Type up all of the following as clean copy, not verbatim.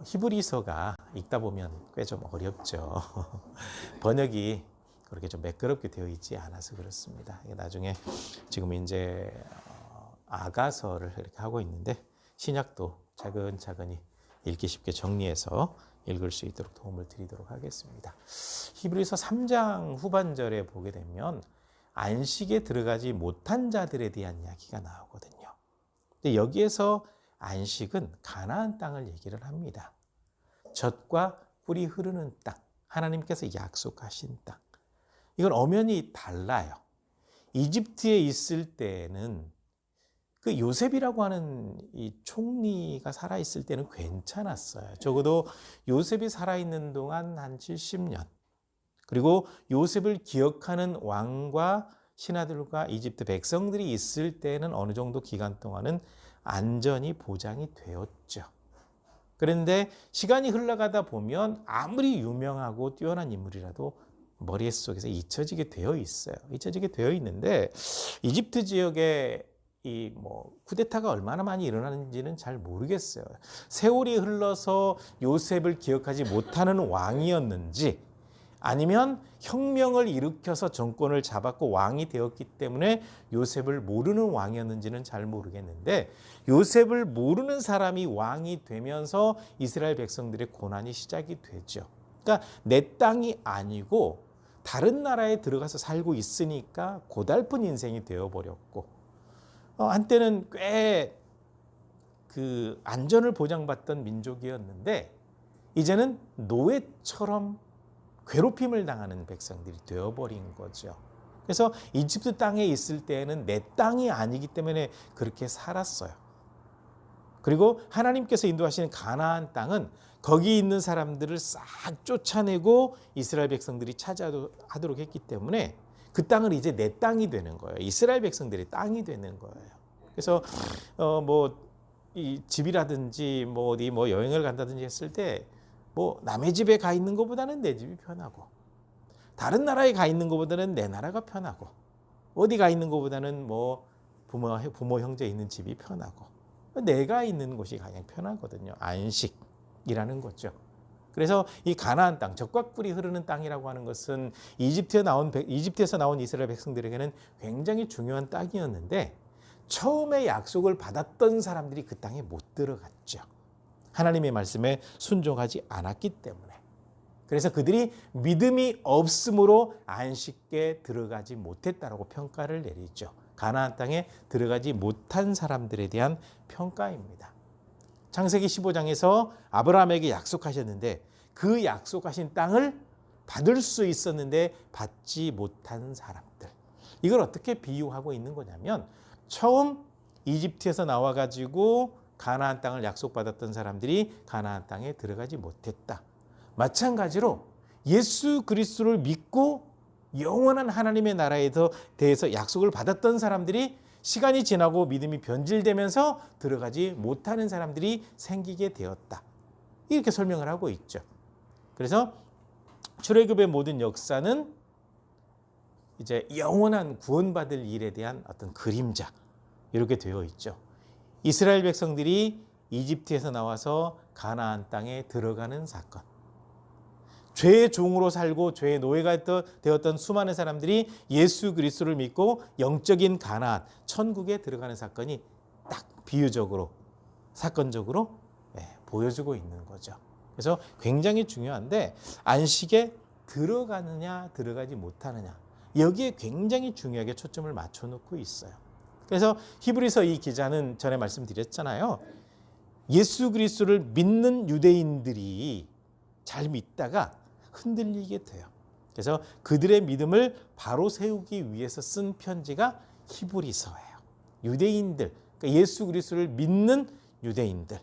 히브리서가 읽다 보면 꽤 좀 어렵죠. 번역이 그렇게 좀 매끄럽게 되어 있지 않아서 그렇습니다. 나중에 지금 이제 아가서를 이렇게 하고 있는데 신약도 차근차근히 읽기 쉽게 정리해서 읽을 수 있도록 도움을 드리도록 하겠습니다. 히브리서 3장 후반절에 보게 되면 안식에 들어가지 못한 자들에 대한 이야기가 나오거든요. 근데 여기에서 안식은 가나안 땅을 얘기를 합니다. 젖과 꿀이 흐르는 땅, 하나님께서 약속하신 땅. 이건 엄연히 달라요. 이집트에 있을 때는 그 요셉이라고 하는 이 총리가 살아있을 때는 괜찮았어요. 적어도 요셉이 살아있는 동안 한 70년. 그리고 요셉을 기억하는 왕과 신하들과 이집트 백성들이 있을 때는 어느 정도 기간 동안은 안전이 보장이 되었죠. 그런데 시간이 흘러가다 보면 아무리 유명하고 뛰어난 인물이라도 머릿속에서 잊혀지게 되어 있어요. 잊혀지게 되어 있는데 이집트 지역에 이 쿠데타가 얼마나 많이 일어나는지는 잘 모르겠어요. 세월이 흘러서 요셉을 기억하지 못하는 왕이었는지 아니면 혁명을 일으켜서 정권을 잡았고 왕이 되었기 때문에 요셉을 모르는 왕이었는지는 잘 모르겠는데 요셉을 모르는 사람이 왕이 되면서 이스라엘 백성들의 고난이 시작이 되죠. 그러니까 내 땅이 아니고 다른 나라에 들어가서 살고 있으니까 고달픈 인생이 되어버렸고 한때는 꽤 그 안전을 보장받던 민족이었는데 이제는 노예처럼 괴롭힘을 당하는 백성들이 되어버린 거죠. 그래서 이집트 땅에 있을 때에는 내 땅이 아니기 때문에 그렇게 살았어요. 그리고 하나님께서 인도하시는 가나안 땅은 거기 있는 사람들을 싹 쫓아내고 이스라엘 백성들이 차지하도록 했기 때문에 그 땅은 이제 내 땅이 되는 거예요. 이스라엘 백성들의 땅이 되는 거예요. 그래서 이 집이라든지 어디 여행을 간다든지 했을 때 남의 집에 가 있는 것보다는 내 집이 편하고 다른 나라에 가 있는 것보다는 내 나라가 편하고 어디 가 있는 것보다는 부모 형제 있는 집이 편하고 내가 있는 곳이 가장 편하거든요. 안식이라는 거죠. 그래서 이 가나안 땅, 젖과 꿀이 흐르는 땅이라고 하는 것은 이집트에서 나온 이스라엘 백성들에게는 굉장히 중요한 땅이었는데 처음에 약속을 받았던 사람들이 그 땅에 못 들어갔죠. 하나님의 말씀에 순종하지 않았기 때문에. 그래서 그들이 믿음이 없으므로 안식에 들어가지 못했다라고 평가를 내리죠. 가나안 땅에 들어가지 못한 사람들에 대한 평가입니다. 창세기 15장에서 아브라함에게 약속하셨는데 그 약속하신 땅을 받을 수 있었는데 받지 못한 사람들. 이걸 어떻게 비유하고 있는 거냐면 처음 이집트에서 나와가지고 가나안 땅을 약속받았던 사람들이 가나안 땅에 들어가지 못했다. 마찬가지로 예수 그리스도를 믿고 영원한 하나님의 나라에 대해서 약속을 받았던 사람들이 시간이 지나고 믿음이 변질되면서 들어가지 못하는 사람들이 생기게 되었다. 이렇게 설명을 하고 있죠. 그래서 출애굽의 모든 역사는 이제 영원한 구원받을 일에 대한 어떤 그림자 이렇게 되어 있죠. 이스라엘 백성들이 이집트에서 나와서 가나안 땅에 들어가는 사건. 죄의 종으로 살고 죄의 노예가 되었던 수많은 사람들이 예수 그리스도를 믿고 영적인 가나안, 천국에 들어가는 사건이 딱 비유적으로, 사건적으로 보여주고 있는 거죠. 그래서 굉장히 중요한데 안식에 들어가느냐 들어가지 못하느냐 여기에 굉장히 중요하게 초점을 맞춰놓고 있어요. 그래서 히브리서 이 기자는 전에 말씀드렸잖아요. 예수 그리스도를 믿는 유대인들이 잘 믿다가 흔들리게 돼요. 그래서 그들의 믿음을 바로 세우기 위해서 쓴 편지가 히브리서예요. 유대인들, 그러니까 예수 그리스도를 믿는 유대인들,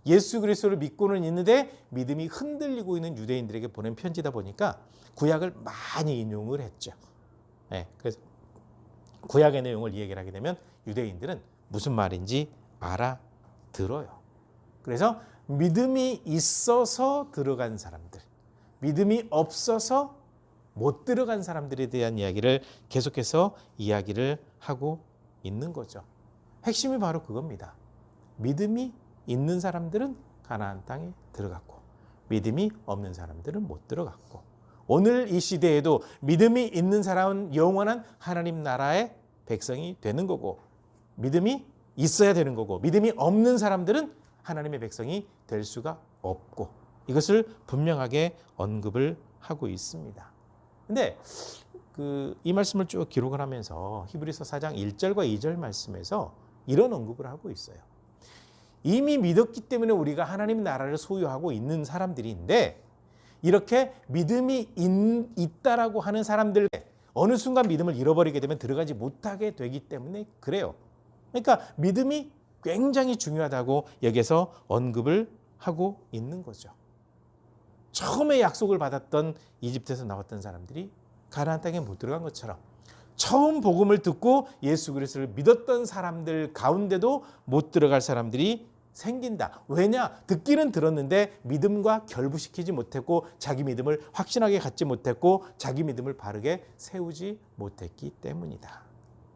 예수 그리스도를 믿고는 있는데 믿음이 흔들리고 있는 유대인들에게 보낸 편지다 보니까 구약을 많이 인용을 했죠. 그래서 구약의 내용을 이야기를 하게 되면 유대인들은 무슨 말인지 알아들어요. 그래서 믿음이 있어서 들어간 사람들, 믿음이 없어서 못 들어간 사람들에 대한 이야기를 계속해서 이야기를 하고 있는 거죠. 핵심이 바로 그겁니다. 믿음이 있는 사람들은 가나안 땅에 들어갔고 믿음이 없는 사람들은 못 들어갔고 오늘 이 시대에도 믿음이 있는 사람은 영원한 하나님 나라의 백성이 되는 거고 믿음이 있어야 되는 거고 믿음이 없는 사람들은 하나님의 백성이 될 수가 없고 이것을 분명하게 언급을 하고 있습니다. 근데 이 말씀을 쭉 기록을 하면서 히브리서 4장 1절과 2절 말씀에서 이런 언급을 하고 있어요. 이미 믿었기 때문에 우리가 하나님 나라를 소유하고 있는 사람들인데 이렇게 믿음이 있다라고 하는 사람들 어느 순간 믿음을 잃어버리게 되면 들어가지 못하게 되기 때문에 그래요. 그러니까 믿음이 굉장히 중요하다고 여기서 언급을 하고 있는 거죠. 처음에 약속을 받았던 이집트에서 나왔던 사람들이 가나안 땅에 못 들어간 것처럼 처음 복음을 듣고 예수 그리스도를 믿었던 사람들 가운데도 못 들어갈 사람들이 생긴다. 왜냐? 듣기는 들었는데 믿음과 결부시키지 못했고 자기 믿음을 확신하게 갖지 못했고 자기 믿음을 바르게 세우지 못했기 때문이다.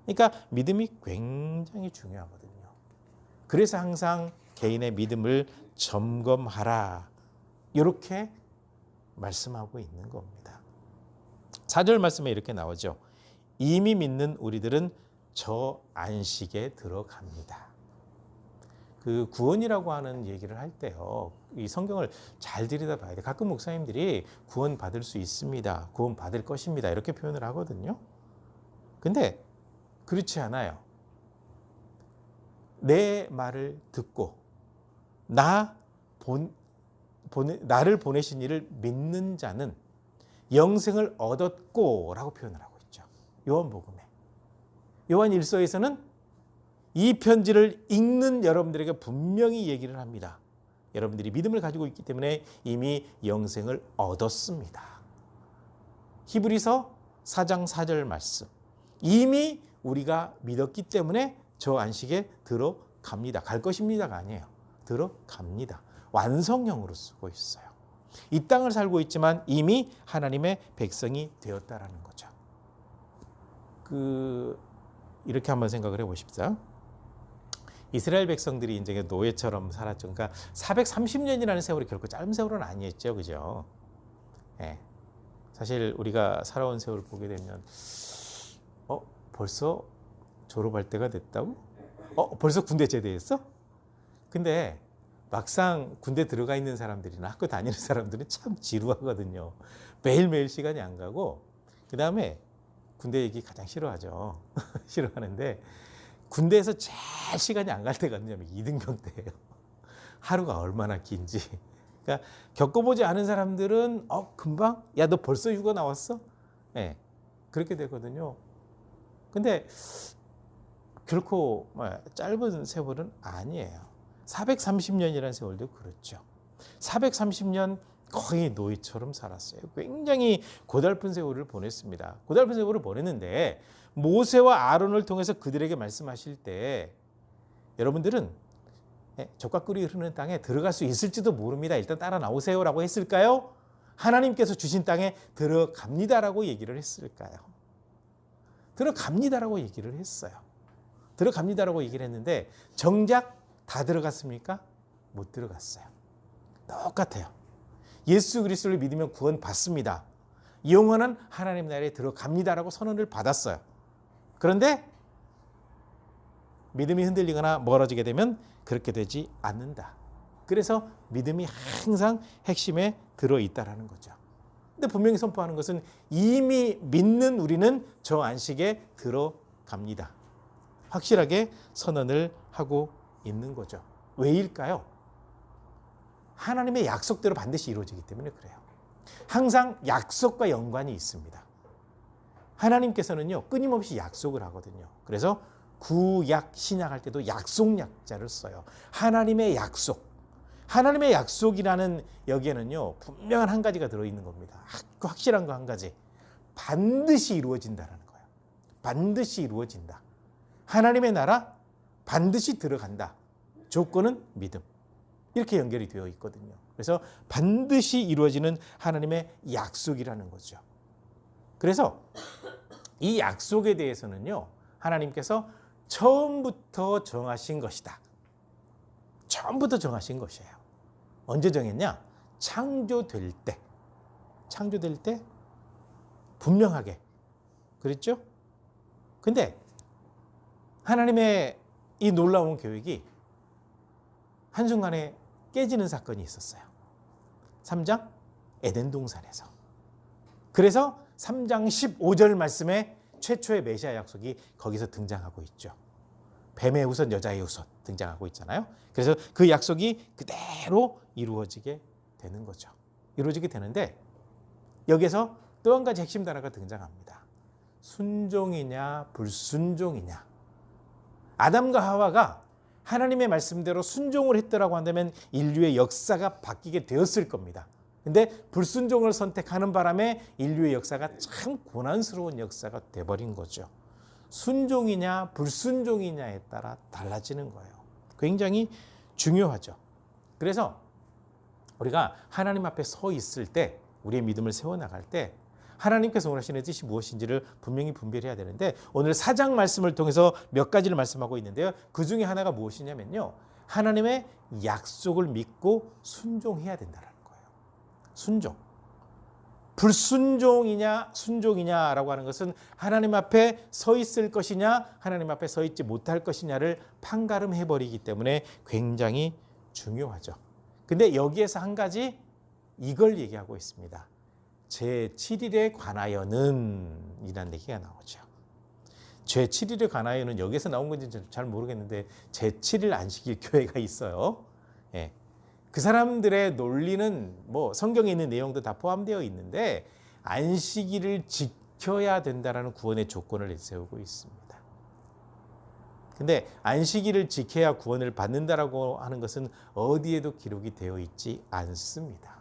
그러니까 믿음이 굉장히 중요하거든요. 그래서 항상 개인의 믿음을 점검하라. 이렇게 말씀하고 있는 겁니다. 4절 말씀에 이렇게 나오죠. 이미 믿는 우리들은 저 안식에 들어갑니다. 구원이라고 하는 얘기를 할 때요. 이 성경을 잘 들여다봐야 돼. 가끔 목사님들이 구원 받을 수 있습니다. 구원 받을 것입니다. 이렇게 표현을 하거든요. 근데 그렇지 않아요. 내 말을 듣고 나를 보내신 이를 믿는 자는 영생을 얻었고 라고 표현을 하고 있죠. 요한복음에. 요한 1서에서는 이 편지를 읽는 여러분들에게 분명히 얘기를 합니다. 여러분들이 믿음을 가지고 있기 때문에 이미 영생을 얻었습니다. 히브리서 4장 4절 말씀. 이미 우리가 믿었기 때문에 저 안식에 들어갑니다. 갈 것입니다가 아니에요. 들어갑니다. 완성형으로 쓰고 있어요. 이 땅을 살고 있지만 이미 하나님의 백성이 되었다라는 거죠. 이렇게 한번 생각을 해보십시오. 이스라엘 백성들이 이제 노예처럼 살았죠. 그러니까 430년이라는 세월이 결코 짧은 세월은 아니었죠, 그죠? 네. 사실 우리가 살아온 세월을 보게 되면, 벌써 졸업할 때가 됐다고? 벌써 군대 제대했어? 근데 막상 군대 들어가 있는 사람들이나 학교 다니는 사람들은 참 지루하거든요. 매일매일 시간이 안 가고, 그 다음에 군대 얘기 가장 싫어하죠. 싫어하는데, 군대에서 제일 시간이 안 갈 때가 언제냐면 이등병 때예요. 하루가 얼마나 긴지. 그러니까 겪어보지 않은 사람들은 금방 야 너 벌써 휴가 나왔어? 네, 그렇게 되거든요. 근데 결코 짧은 세월은 아니에요. 430년이라는 세월도 그렇죠. 430년 거의 노예처럼 살았어요. 굉장히 고달픈 세월을 보냈습니다. 고달픈 세월을 보냈는데 모세와 아론을 통해서 그들에게 말씀하실 때 여러분들은 젖과 꿀이 흐르는 땅에 들어갈 수 있을지도 모릅니다. 일단 따라 나오세요라고 했을까요? 하나님께서 주신 땅에 들어갑니다라고 얘기를 했을까요? 들어갑니다라고 얘기를 했어요. 들어갑니다라고 얘기를 했는데 정작 다 들어갔습니까? 못 들어갔어요. 똑같아요. 예수 그리스도를 믿으면 구원 받습니다. 영원한 하나님 나라에 들어갑니다라고 선언을 받았어요. 그런데 믿음이 흔들리거나 멀어지게 되면 그렇게 되지 않는다. 그래서 믿음이 항상 핵심에 들어있다라는 거죠. 근데 분명히 선포하는 것은 이미 믿는 우리는 저 안식에 들어갑니다. 확실하게 선언을 하고 있는 거죠. 왜일까요? 하나님의 약속대로 반드시 이루어지기 때문에 그래요. 항상 약속과 연관이 있습니다. 하나님께서는요, 끊임없이 약속을 하거든요. 그래서 구약, 신약 할 때도 약속 약자를 써요. 하나님의 약속. 하나님의 약속이라는 여기에는요, 분명한 한 가지가 들어있는 겁니다. 확실한 거 한 가지. 반드시 이루어진다는 거예요. 반드시 이루어진다. 하나님의 나라 반드시 들어간다. 조건은 믿음. 이렇게 연결이 되어 있거든요. 그래서 반드시 이루어지는 하나님의 약속이라는 거죠. 그래서 이 약속에 대해서는요, 하나님께서 처음부터 정하신 것이다. 처음부터 정하신 것이에요. 언제 정했냐? 창조될 때 분명하게 그랬죠? 근데 하나님의 이 놀라운 계획이 한순간에 깨지는 사건이 있었어요. 3장 에덴 동산에서. 그래서 3장 15절 말씀에 최초의 메시아 약속이 거기서 등장하고 있죠. 뱀의 후손, 여자의 후손 등장하고 있잖아요. 그래서 그 약속이 그대로 이루어지게 되는 거죠. 이루어지게 되는데 여기서 또 한 가지 핵심 단어가 등장합니다. 순종이냐 불순종이냐. 아담과 하와가 하나님의 말씀대로 순종을 했더라고 한다면 인류의 역사가 바뀌게 되었을 겁니다. 근데 불순종을 선택하는 바람에 인류의 역사가 참 고난스러운 역사가 돼버린 거죠. 순종이냐 불순종이냐에 따라 달라지는 거예요. 굉장히 중요하죠. 그래서 우리가 하나님 앞에 서 있을 때, 우리의 믿음을 세워나갈 때 하나님께서 원하시는 뜻이 무엇인지를 분명히 분별해야 되는데, 오늘 4장 말씀을 통해서 몇 가지를 말씀하고 있는데요. 그 중에 하나가 무엇이냐면요, 하나님의 약속을 믿고 순종해야 된다는 거예요. 순종. 불순종이냐 순종이냐라고 하는 것은 하나님 앞에 서 있을 것이냐 하나님 앞에 서 있지 못할 것이냐를 판가름해버리기 때문에 굉장히 중요하죠. 근데 여기에서 한 가지 이걸 얘기하고 있습니다. 제7일에 관하여는 이라는 얘기가 나오죠. 제7일에 관하여는 여기서 나온 건지 잘 모르겠는데 제7일 안식일 교회가 있어요. 예. 그 사람들의 논리는 뭐 성경에 있는 내용도 다 포함되어 있는데 안식일을 지켜야 된다라는 구원의 조건을 내세우고 있습니다. 근데 안식일을 지켜야 구원을 받는다라고 하는 것은 어디에도 기록이 되어 있지 않습니다.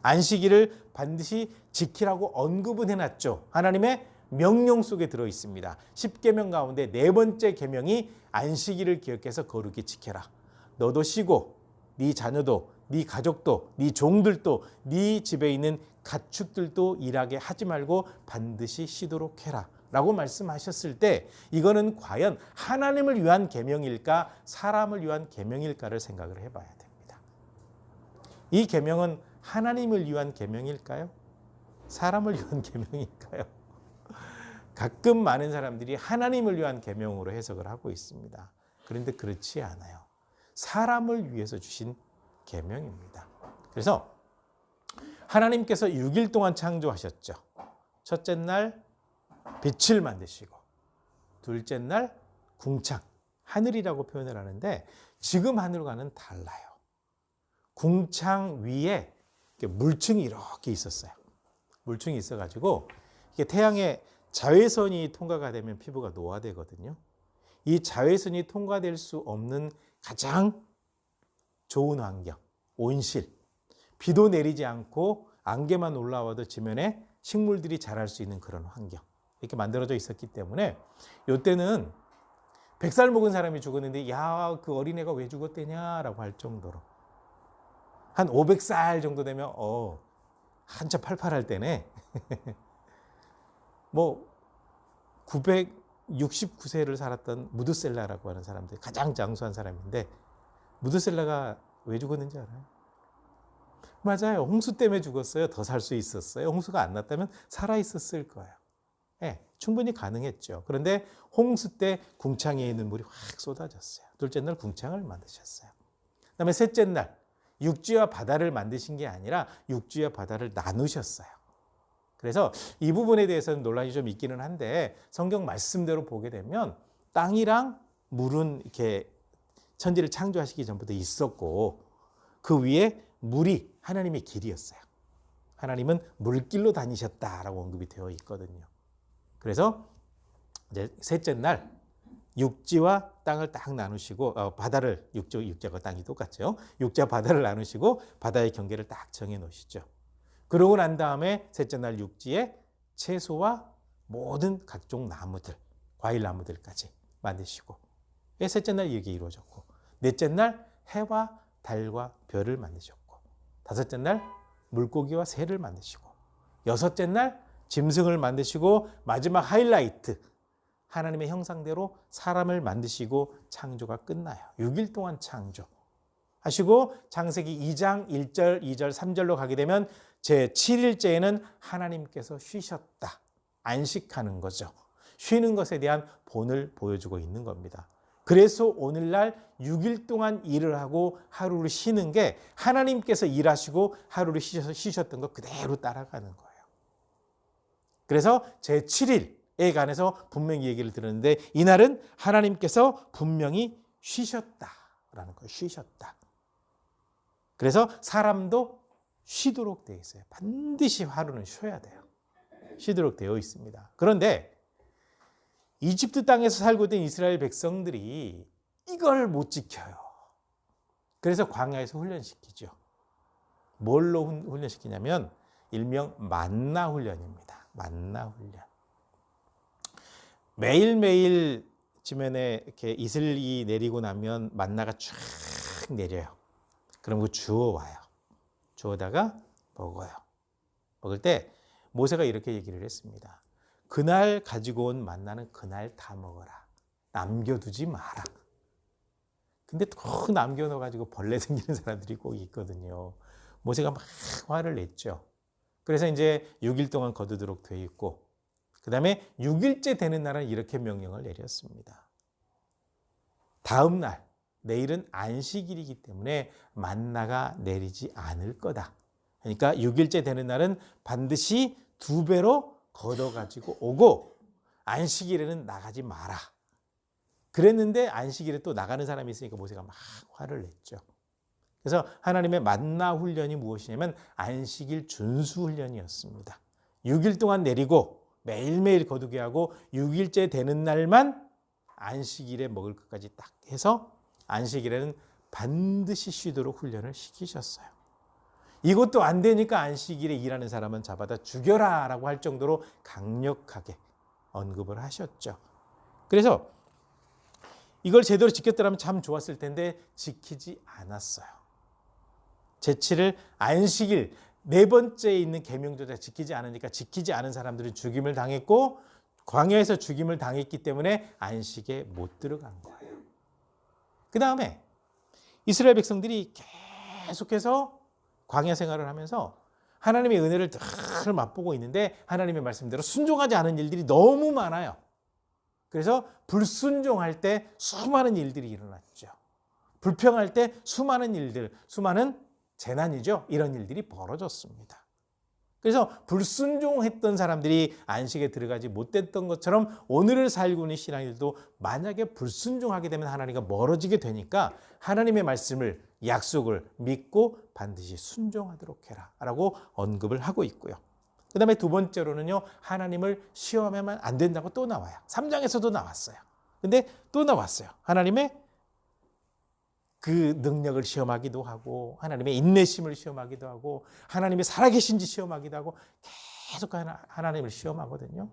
안식일을 반드시 지키라고 언급은 해놨죠. 하나님의 명령 속에 들어 있습니다. 10계명 가운데 네 번째 계명이 안식일을 기억해서 거룩히 지켜라. 너도 쉬고 네 자녀도 네 가족도 네 종들도 네 집에 있는 가축들도 일하게 하지 말고 반드시 쉬도록 해라 라고 말씀하셨을 때 이거는 과연 하나님을 위한 계명일까 사람을 위한 계명일까를 생각을 해봐야 됩니다. 이 계명은 하나님을 위한 계명일까요? 사람을 위한 계명일까요? 가끔 많은 사람들이 하나님을 위한 계명으로 해석을 하고 있습니다. 그런데 그렇지 않아요. 사람을 위해서 주신 계명입니다. 그래서 하나님께서 6일 동안 창조하셨죠. 첫째 날 빛을 만드시고 둘째 날 궁창, 하늘이라고 표현을 하는데 지금 하늘과는 달라요. 궁창 위에 물층이 이렇게 있었어요. 물층이 있어가지고 이게 태양의 자외선이 통과가 되면 피부가 노화되거든요. 이 자외선이 통과될 수 없는 가장 좋은 환경, 온실, 비도 내리지 않고 안개만 올라와도 지면에 식물들이 자랄 수 있는 그런 환경 이렇게 만들어져 있었기 때문에 이때는 100살 먹은 사람이 죽었는데 야, 그 어린애가 왜 죽었대냐라고 할 정도로 한 500살 정도 되면 한참 팔팔할 때네. 뭐 969세를 살았던 무드셀라라고 하는 사람들 가장 장수한 사람인데 무드셀라가 왜 죽었는지 알아요? 맞아요. 홍수 때문에 죽었어요. 더 살 수 있었어요. 홍수가 안 났다면 살아 있었을 거예요. 네, 충분히 가능했죠. 그런데 홍수 때 궁창에 있는 물이 확 쏟아졌어요. 둘째 날 궁창을 만드셨어요. 그다음에 셋째 날 육지와 바다를 만드신 게 아니라 육지와 바다를 나누셨어요. 그래서 이 부분에 대해서는 논란이 좀 있기는 한데 성경 말씀대로 보게 되면 땅이랑 물은 이렇게 천지를 창조하시기 전부터 있었고 그 위에 물이 하나님의 길이었어요. 하나님은 물길로 다니셨다라고 언급이 되어 있거든요. 그래서 이제 셋째 날 육지와 땅을 딱 나누시고 바다를 육지와 땅이 똑같죠. 육지와 바다를 나누시고 바다의 경계를 딱 정해 놓으시죠. 그러고 난 다음에 셋째 날 육지에 채소와 모든 각종 나무들, 과일 나무들까지 만드시고 셋째 날 이게 이루어졌고 넷째 날 해와 달과 별을 만드셨고 다섯째 날 물고기와 새를 만드시고 여섯째 날 짐승을 만드시고 마지막 하이라이트 하나님의 형상대로 사람을 만드시고 창조가 끝나요. 6일 동안 창조. 하시고 창세기 2장 1절, 2절, 3절로 가게 되면 제7일째에는 하나님께서 쉬셨다. 안식하는 거죠. 쉬는 것에 대한 본을 보여주고 있는 겁니다. 그래서 오늘날 6일 동안 일을 하고 하루를 쉬는 게 하나님께서 일하시고 하루를 쉬셨던 거 그대로 따라가는 거예요. 그래서 제7일에 관해서 분명히 얘기를 들었는데 이날은 하나님께서 분명히 쉬셨다라는 거예요. 쉬셨다. 그래서 사람도 쉬도록 되어 있어요. 반드시 하루는 쉬어야 돼요. 쉬도록 되어 있습니다. 그런데 이집트 땅에서 살고 있던 이스라엘 백성들이 이걸 못 지켜요. 그래서 광야에서 훈련시키죠. 뭘로 훈련시키냐면 일명 만나 훈련입니다. 만나 훈련. 매일매일 지면에 이렇게 이슬이 내리고 나면 만나가 쫙 내려요. 그럼 그거 주워와요. 주워다가 먹어요. 먹을 때 모세가 이렇게 얘기를 했습니다. 그날 가지고 온 만나는 그날 다 먹어라. 남겨두지 마라. 근데 또 남겨놓아가지고 벌레 생기는 사람들이 꼭 있거든요. 모세가 막 화를 냈죠. 그래서 이제 6일 동안 거두도록 돼 있고, 그 다음에 6일째 되는 날은 이렇게 명령을 내렸습니다. 다음 날, 내일은 안식일이기 때문에 만나가 내리지 않을 거다. 그러니까 6일째 되는 날은 반드시 2배로 걷어가지고 오고 안식일에는 나가지 마라. 그랬는데 안식일에 또 나가는 사람이 있으니까 모세가 막 화를 냈죠. 그래서 하나님의 만나 훈련이 무엇이냐면 안식일 준수 훈련이었습니다. 6일 동안 내리고 매일매일 거두게 하고 6일째 되는 날만 안식일에 먹을 것까지 딱 해서 안식일에는 반드시 쉬도록 훈련을 시키셨어요. 이것도 안 되니까 안식일에 일하는 사람은 잡아다 죽여라 라고 할 정도로 강력하게 언급을 하셨죠. 그래서 이걸 제대로 지켰더라면 참 좋았을 텐데 지키지 않았어요. 제7일 안식일 4번째에 있는 계명조차 지키지 않으니까 지키지 않은 사람들은 죽임을 당했고 광야에서 죽임을 당했기 때문에 안식에 못 들어간 거예요. 그 다음에 이스라엘 백성들이 계속해서 광야 생활을 하면서 하나님의 은혜를 늘 맛보고 있는데 하나님의 말씀대로 순종하지 않은 일들이 너무 많아요. 그래서 불순종할 때 수많은 일들이 일어났죠. 불평할 때 수많은 일들, 수많은 재난이죠. 이런 일들이 벌어졌습니다. 그래서 불순종했던 사람들이 안식에 들어가지 못했던 것처럼 오늘을 살고 있는 신앙인들도 만약에 불순종하게 되면 하나님과 멀어지게 되니까 하나님의 말씀을 약속을 믿고 반드시 순종하도록 해라 라고 언급을 하고 있고요. 그 다음에 2번째로는요. 하나님을 시험하면 안 된다고 또 나와요. 3장에서도 나왔어요. 근데 또 나왔어요. 하나님의 그 능력을 시험하기도 하고 하나님의 인내심을 시험하기도 하고 하나님이 살아계신지 시험하기도 하고 계속 하나님을 시험하거든요.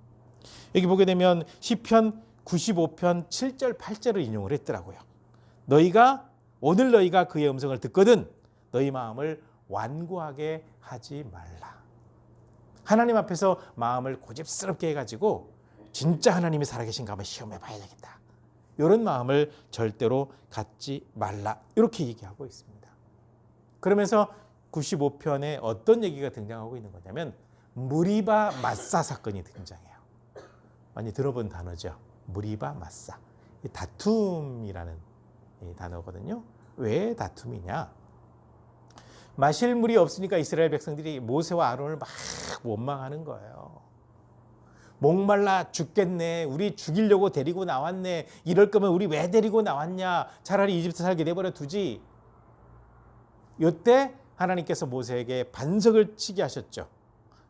여기 보게 되면 시편 95편 7절 8절을 인용을 했더라고요. 오늘 너희가 그의 음성을 듣거든 너희 마음을 완고하게 하지 말라. 하나님 앞에서 마음을 고집스럽게 해가지고 진짜 하나님이 살아계신가 한번 시험해 봐야 되겠다. 이런 마음을 절대로 갖지 말라. 이렇게 얘기하고 있습니다. 그러면서 95편에 어떤 얘기가 등장하고 있는 거냐면 무리바 마사 사건이 등장해요. 많이 들어본 단어죠. 무리바 마사. 다툼이라는 단어거든요. 왜 다툼이냐? 마실 물이 없으니까 이스라엘 백성들이 모세와 아론을 막 원망하는 거예요. 목말라 죽겠네. 우리 죽이려고 데리고 나왔네. 이럴 거면 우리 왜 데리고 나왔냐. 차라리 이집트 살게 내버려 두지. 이때 하나님께서 모세에게 반석을 치게 하셨죠.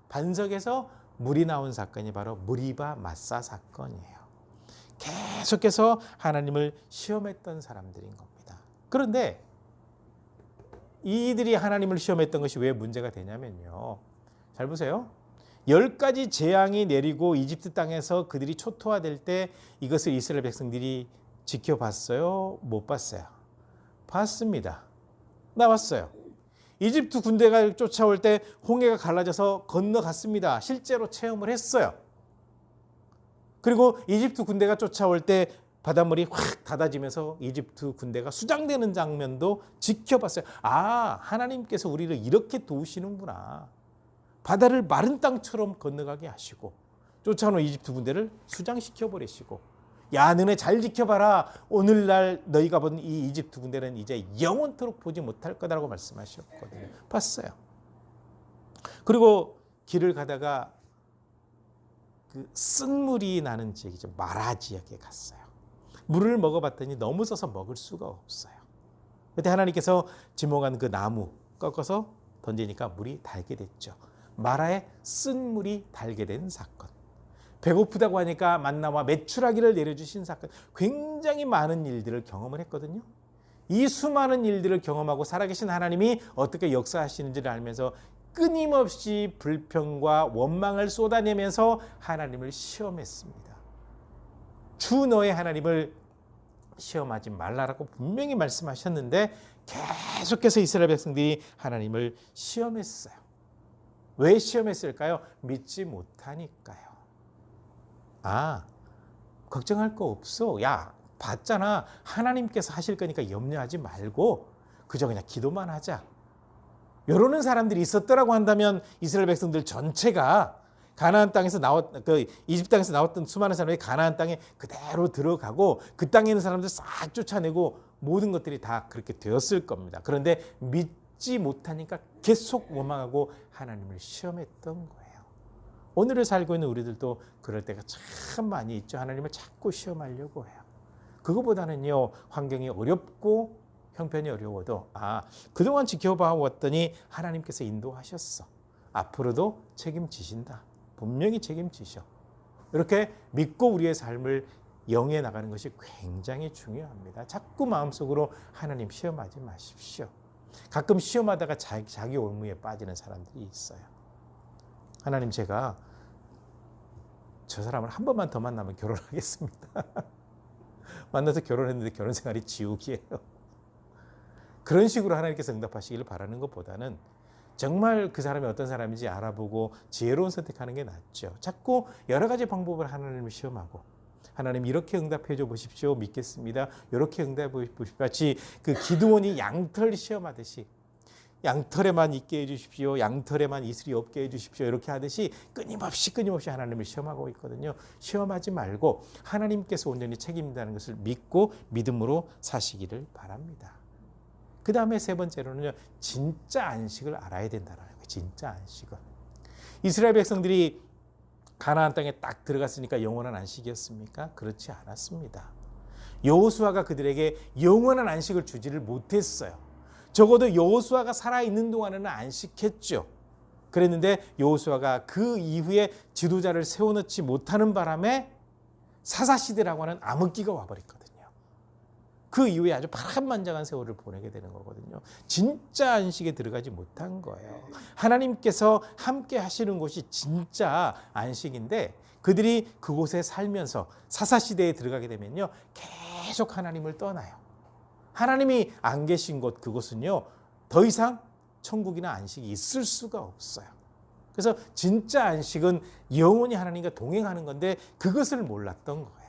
반석에서 물이 나온 사건이 바로 무리바 마사 사건이에요. 계속해서 하나님을 시험했던 사람들인 겁니다. 그런데 이들이 하나님을 시험했던 것이 왜 문제가 되냐면요. 잘 보세요. 10가지 재앙이 내리고 이집트 땅에서 그들이 초토화될 때 이것을 이스라엘 백성들이 지켜봤어요? 못 봤어요? 봤습니다. 나왔어요. 이집트 군대가 쫓아올 때 홍해가 갈라져서 건너갔습니다. 실제로 체험을 했어요. 그리고 이집트 군대가 쫓아올 때 바닷물이 확 닫아지면서 이집트 군대가 수장되는 장면도 지켜봤어요. 아, 하나님께서 우리를 이렇게 도우시는구나. 바다를 마른 땅처럼 건너가게 하시고 쫓아오는 이집트 군대를 수장시켜버리시고, 야, 너네 잘 지켜봐라. 오늘날 너희가 본 이 이집트 군대는 이제 영원토록 보지 못할 거다라고 말씀하셨거든요. 봤어요. 그리고 길을 가다가 그 쓴물이 나는 지역이죠. 마라 지역에 갔어요. 물을 먹어봤더니 너무 써서 먹을 수가 없어요. 그때 하나님께서 지목한 그 나무 꺾어서 던지니까 물이 달게 됐죠. 마라에 쓴물이 달게 된 사건. 배고프다고 하니까 만나와 메추라기를 내려주신 사건. 굉장히 많은 일들을 경험을 했거든요. 이 수많은 일들을 경험하고 살아계신 하나님이 어떻게 역사하시는지를 알면서 끊임없이 불평과 원망을 쏟아내면서 하나님을 시험했습니다. 주 너의 하나님을 시험하지 말라라고 분명히 말씀하셨는데 계속해서 이스라엘 백성들이 하나님을 시험했어요. 왜 시험했을까요? 믿지 못하니까요. 아, 걱정할 거 없어. 야, 봤잖아. 하나님께서 하실 거니까 염려하지 말고 그저 그냥 기도만 하자. 이러는 사람들이 있었더라고 한다면 이스라엘 백성들 전체가 가나안 땅에서 이집트 땅에서 나왔던 수많은 사람들이 가나안 땅에 그대로 들어가고 그 땅에 있는 사람들 싹 쫓아내고 모든 것들이 다 그렇게 되었을 겁니다. 그런데 믿지 못하니까 계속 원망하고 하나님을 시험했던 거예요. 오늘을 살고 있는 우리들도 그럴 때가 참 많이 있죠. 하나님을 자꾸 시험하려고 해요. 그거보다는요, 환경이 어렵고 형편이 어려워도 그동안 지켜봐 왔더니 하나님께서 인도하셨어. 앞으로도 책임지신다. 분명히 책임지셔. 이렇게 믿고 우리의 삶을 영위해 나가는 것이 굉장히 중요합니다. 자꾸 마음속으로 하나님 시험하지 마십시오. 가끔 시험하다가 자기 올무에 빠지는 사람들이 있어요. 하나님, 제가 저 사람을 한 번만 더 만나면 결혼하겠습니다. 만나서 결혼했는데 결혼 생활이 지옥이에요. 그런 식으로 하나님께서 응답하시기를 바라는 것보다는 정말 그 사람이 어떤 사람인지 알아보고 지혜로운 선택하는 게 낫죠. 자꾸 여러 가지 방법을 하나님을 시험하고, 하나님 이렇게 응답해 줘 보십시오. 믿겠습니다. 이렇게 응답해 보십시오. 마치 그 기드온이 양털 시험하듯이 양털에만 있게 해주십시오. 양털에만 이슬이 없게 해주십시오. 이렇게 하듯이 끊임없이 하나님을 시험하고 있거든요. 시험하지 말고 하나님께서 온전히 책임진다는 것을 믿고 믿음으로 사시기를 바랍니다. 그 다음에 세 번째로는요, 진짜 안식을 알아야 된다는 거예요. 진짜 안식을. 이스라엘 백성들이 가나안 땅에 딱 들어갔으니까 영원한 안식이었습니까? 그렇지 않았습니다. 여호수아가 그들에게 영원한 안식을 주지를 못했어요. 적어도 여호수아가 살아있는 동안에는 안식했죠. 그랬는데 여호수아가 그 이후에 지도자를 세워놓지 못하는 바람에 사사시대라고 하는 암흑기가 와버렸거든요. 그 이후에 아주 파란만장한 세월을 보내게 되는 거거든요. 진짜 안식에 들어가지 못한 거예요. 하나님께서 함께 하시는 곳이 진짜 안식인데 그들이 그곳에 살면서 사사시대에 들어가게 되면요, 계속 하나님을 떠나요. 하나님이 안 계신 곳, 그곳은요, 더 이상 천국이나 안식이 있을 수가 없어요. 그래서 진짜 안식은 영원히 하나님과 동행하는 건데 그것을 몰랐던 거예요.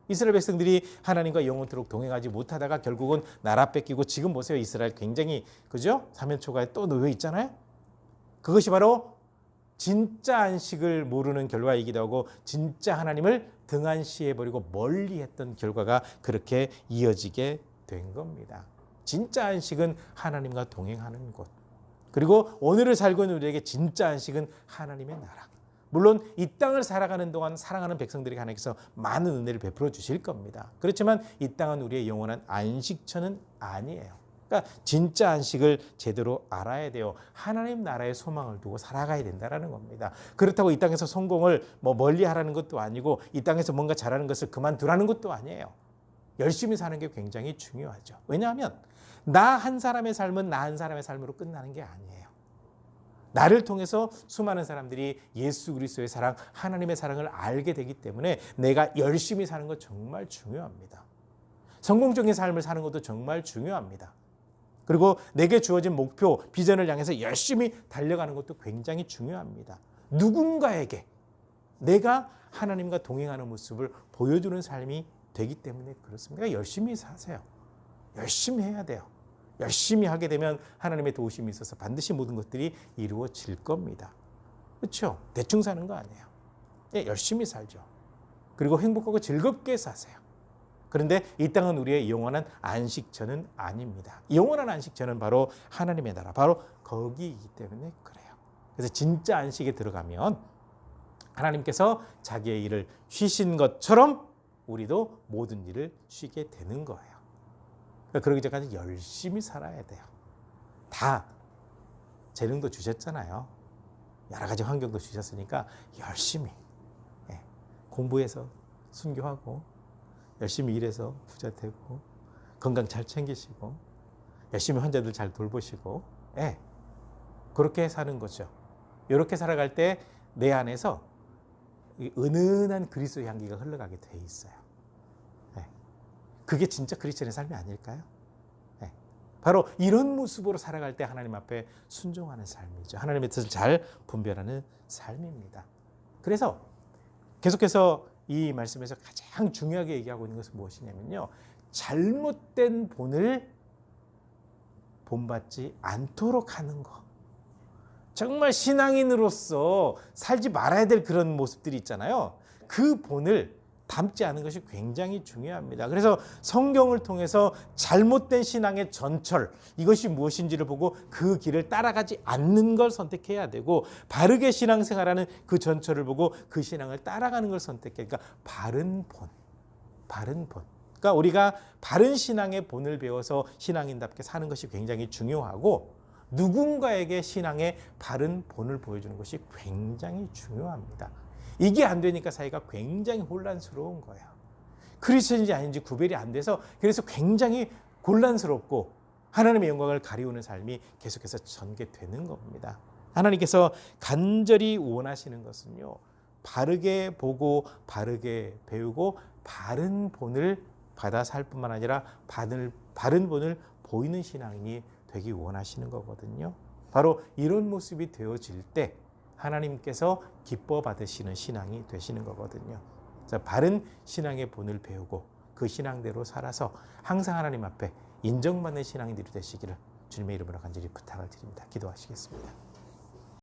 이스라엘 백성들이 하나님과 영원토록 동행하지 못하다가 결국은 나라 뺏기고, 지금 보세요. 이스라엘 굉장히, 그죠? 사면초가에 또 놓여 있잖아요. 그것이 바로 진짜 안식을 모르는 결과이기도 하고, 진짜 하나님을 등한시해버리고 멀리했던 결과가 그렇게 이어지게 된 겁니다. 진짜 안식은 하나님과 동행하는 곳. 그리고 오늘을 살고 있는 우리에게 진짜 안식은 하나님의 나라. 물론 이 땅을 살아가는 동안 사랑하는 백성들에게 하나님께서 많은 은혜를 베풀어 주실 겁니다. 그렇지만 이 땅은 우리의 영원한 안식처는 아니에요. 그러니까 진짜 안식을 제대로 알아야 돼요. 하나님 나라의 소망을 두고 살아가야 된다는 겁니다. 그렇다고 이 땅에서 성공을 멀리 하라는 것도 아니고, 이 땅에서 뭔가 잘하는 것을 그만두라는 것도 아니에요. 열심히 사는 게 굉장히 중요하죠. 왜냐하면 나 한 사람의 삶은 나 한 사람의 삶으로 끝나는 게 아니에요. 나를 통해서 수많은 사람들이 예수 그리스도의 사랑, 하나님의 사랑을 알게 되기 때문에 내가 열심히 사는 것 정말 중요합니다. 성공적인 삶을 사는 것도 정말 중요합니다. 그리고 내게 주어진 목표, 비전을 향해서 열심히 달려가는 것도 굉장히 중요합니다. 누군가에게 내가 하나님과 동행하는 모습을 보여주는 삶이 되기 때문에 그렇습니다. 그러니까 열심히 사세요. 열심히 해야 돼요. 열심히 하게 되면 하나님의 도우심이 있어서 반드시 모든 것들이 이루어질 겁니다. 그렇죠? 대충 사는 거 아니에요. 예, 열심히 살죠. 그리고 행복하고 즐겁게 사세요. 그런데 이 땅은 우리의 영원한 안식처는 아닙니다. 영원한 안식처는 바로 하나님의 나라, 바로 거기이기 때문에 그래요. 그래서 진짜 안식에 들어가면 하나님께서 자기의 일을 쉬신 것처럼 우리도 모든 일을 쉬게 되는 거예요. 그러니까 그러기 전까지 열심히 살아야 돼요. 다 재능도 주셨잖아요. 여러 가지 환경도 주셨으니까 열심히 공부해서 순교하고 열심히 일해서 부자 되고 건강 잘 챙기시고 열심히 환자들 잘 돌보시고 그렇게 사는 거죠. 이렇게 살아갈 때 내 안에서 은은한 그리스도의 향기가 흘러가게 돼 있어요. 그게 진짜 크리스천의 삶이 아닐까요? 바로 이런 모습으로 살아갈 때 하나님 앞에 순종하는 삶이죠. 하나님의 뜻을 잘 분별하는 삶입니다. 그래서 계속해서 이 말씀에서 가장 중요하게 얘기하고 있는 것은 무엇이냐면요. 잘못된 본을 본받지 않도록 하는 것. 정말 신앙인으로서 살지 말아야 될 그런 모습들이 있잖아요. 그 본을 담지 않은 것이 굉장히 중요합니다. 그래서 성경을 통해서 잘못된 신앙의 전철, 이것이 무엇인지를 보고 그 길을 따라가지 않는 걸 선택해야 되고, 바르게 신앙생활하는 그 전철을 보고 그 신앙을 따라가는 걸 선택해. 그러니까 바른 본. 그러니까 우리가 바른 신앙의 본을 배워서 신앙인답게 사는 것이 굉장히 중요하고, 누군가에게 신앙의 바른 본을 보여주는 것이 굉장히 중요합니다. 이게 안 되니까 사회가 굉장히 혼란스러운 거예요. 크리스천인지 아닌지 구별이 안 돼서 그래서 굉장히 곤란스럽고 하나님의 영광을 가리우는 삶이 계속해서 전개되는 겁니다. 하나님께서 간절히 원하시는 것은요, 바르게 보고 바르게 배우고 바른 본을 받아 살 뿐만 아니라 바른 본을 보이는 신앙인이 되기 원하시는 거거든요. 바로 이런 모습이 되어질 때 하나님께서 기뻐 받으시는 신앙이 되시는 거거든요. 자, 바른 신앙의 본을 배우고 그 신앙대로 살아서 항상 하나님 앞에 인정받는 신앙인들이 되시기를 주님의 이름으로 간절히 부탁을 드립니다. 기도하시겠습니다.